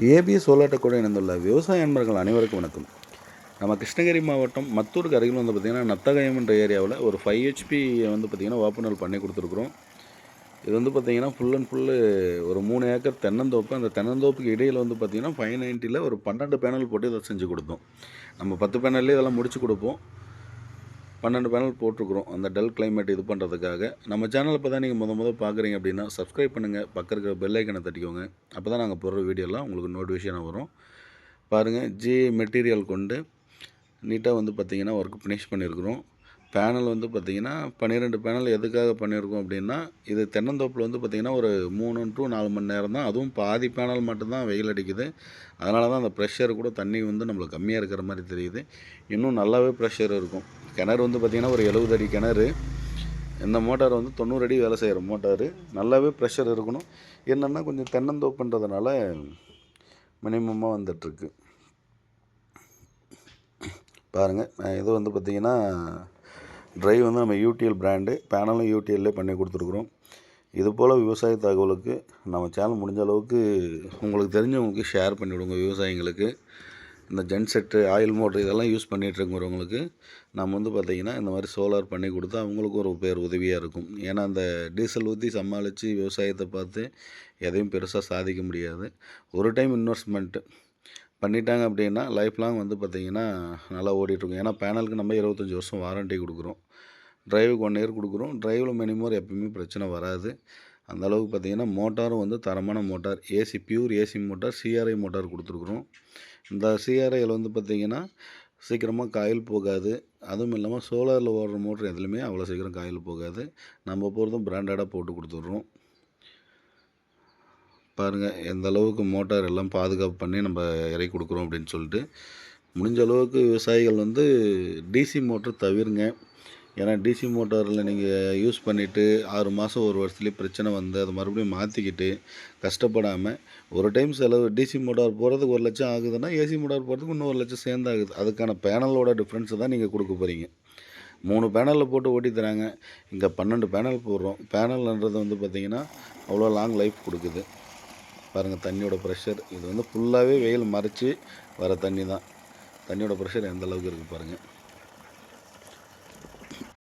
ABS solar இணைந்துள்ள விவசாய நண்பர்கள் அனைவருக்கும் வணக்கம். நம்ம கிருஷ்ணகிரி மாவட்டம் மத்தூருக்கு அருகில் வந்து பார்த்திங்கன்னா நத்தகயம் என்ற ஏரியாவில் ஒரு 5 ஹெச்பி வந்து பார்த்திங்கன்னா ஓப்பனல் பண்ணி கொடுத்துருக்குறோம். இது வந்து பார்த்திங்கன்னா ஃபுல் அண்ட் ஃபுல்லு ஒரு 3 ஏக்கர் தென்னந்தோப்பு. அந்த தென்னந்தோப்புக்கு இடையில் வந்து பார்த்திங்கன்னா 590ல் ஒரு 12 பேனல் போட்டு இதை செஞ்சு கொடுத்தோம். நம்ம 10 பேனல்லே இதெல்லாம் முடிச்சு கொடுப்போம். 12 பேனல் போட்டிருக்குறோம் அந்த டல் கிளைமேட் இது பண்ணுறதுக்காக. நம்ம சேனல் இப்போ தான் நீங்கள் முதல் பார்க்குறீங்க அப்படின்னா சப்ஸ்கிரைப் பண்ணுங்கள், பக்கம் இருக்கிற பெல் ஐக்கனை தட்டிக்கோங்க. அப்போ தான் நாங்கள் போடுற வீடியோலாம் உங்களுக்கு நோட்டிஃபிகேஷனாக வரும். பாருங்கள், ஜி மெட்டீரியல் கொண்டு நீட்டாக வந்து பார்த்திங்கன்னா ஒர்க் ஃபினிஷ் பண்ணியிருக்கிறோம். பேனல் வந்து பார்த்திங்கன்னா 12 பேனல் எதுக்காக பண்ணியிருக்கோம் அப்படின்னா, இது தென்னந்தோப்பில் வந்து பார்த்திங்கன்னா ஒரு 3 to 4 மணி நேரம் தான், அதுவும் பாதி பேனல் மட்டும்தான் வெயில் அடிக்குது. அதனால தான் அந்த ப்ரெஷர் கூட தண்ணி வந்து நம்மளுக்கு கம்மியாக இருக்கிற மாதிரி தெரியுது. இன்னும் நல்லாவே ப்ரெஷர் இருக்கும். கிணறு வந்து பார்த்திங்கன்னா ஒரு 70 அடி கிணறு. இந்த மோட்டார் வந்து 90 அடி வேலை செய்கிற மோட்டாரு. நல்லாவே ப்ரெஷர் இருக்கணும். என்னென்னா கொஞ்சம் தென்னந்தோப்புன்றதுனால மினிமமாக வந்துட்டுருக்கு. பாருங்கள், இது வந்து பார்த்திங்கன்னா ட்ரைவ் வந்து நம்ம யூடிஎல் பிராண்டு, பேனலும் யூடிஎல்லே பண்ணி கொடுத்துருக்குறோம். இது போல் விவசாய தகவலுக்கு நம்ம சேனல் முடிஞ்ச அளவுக்கு உங்களுக்கு தெரிஞ்சவங்களுக்கு ஷேர் பண்ணிவிடுங்க. விவசாயிங்களுக்கு இந்த ஜென்செட்டு, ஆயில் மோட்ரு இதெல்லாம் யூஸ் பண்ணிகிட்ருக்கிறவங்களுக்கு நம்ம வந்து பார்த்திங்கன்னா இந்த மாதிரி சோலார் பண்ணி கொடுத்தா அவங்களுக்கும் ஒரு பேர் உதவியாக இருக்கும். ஏன்னா அந்த டீசல் ஊற்றி சமாளித்து விவசாயத்தை பார்த்து எதையும் பெருசாக சாதிக்க முடியாது. ஒரு டைம் இன்வெஸ்ட்மெண்ட்டு பண்ணிட்டாங்க அப்படின்னா லைஃப் லாங் வந்து பார்த்திங்கன்னா நல்லா ஓடிட்டுருக்கும். ஏன்னா பேனலுக்கு நம்ம 25 வருஷம் வாரண்ட்டி கொடுக்குறோம். ட்ரைவுக்கு 1 இயர் கொடுக்குறோம். ட்ரைவில் மினிமம் எப்பயுமே பிரச்சனை வராது. அந்தளவுக்கு பார்த்திங்கன்னா மோட்டாரும் வந்து தரமான motor, AC pure AC motor, CRI motor கொடுத்துருக்குறோம். இந்த சிஆர்ஐயில் வந்து பார்த்திங்கன்னா சீக்கிரமாக காயில் போகாது. அதுவும் இல்லாமல் சோலாரில் ஓடுற மோட்ரு எதுலையுமே அவ்வளோ சீக்கிரம் காயில் போகாது. நம்ம போகிறதும் பிராண்டடாக போட்டு கொடுத்துட்றோம். பாருங்கள் எந்த அளவுக்கு மோட்டார் எல்லாம் பாதுகாப்பு பண்ணி நம்ம இறக்கி கொடுக்குறோம் அப்படின்னு சொல்லிட்டு. முடிஞ்ச அளவுக்கு விவசாயிகள் வந்து டிசி மோட்ரு தவிருங்க. ஏன்னா டிசி மோட்டாரில் நீங்கள் யூஸ் பண்ணிவிட்டு 6 மாதம் 1 வருஷத்துலேயே பிரச்சனை வந்து அதை மறுபடியும் மாற்றிக்கிட்டு கஷ்டப்படாமல் ஒரு டைம் செலவு. டிசி மோட்டார் போகிறதுக்கு 1 லட்சம் ஆகுதுன்னா ஏசி மோட்டார் போகிறதுக்கு இன்னும் 1 லட்சம் சேர்ந்து ஆகுது. அதுக்கான பேனலோட டிஃப்ரென்ஸை தான் நீங்கள் கொடுக்க போகிறீங்க. 3 பேனலில் போட்டு ஓட்டி தராங்க, இங்கே 12 பேனல் போடுறோம். பேனல்ன்றது வந்து பார்த்திங்கன்னா அவ்வளோ லாங் லைஃப் கொடுக்குது. பாருங்கள் தண்ணியோட ப்ரெஷர், இது வந்து ஃபுல்லாகவே வெயில் மறைச்சி வர தண்ணி தான். தண்ணியோட ப்ரெஷர் எந்த அளவுக்கு இருக்குது பாருங்கள்.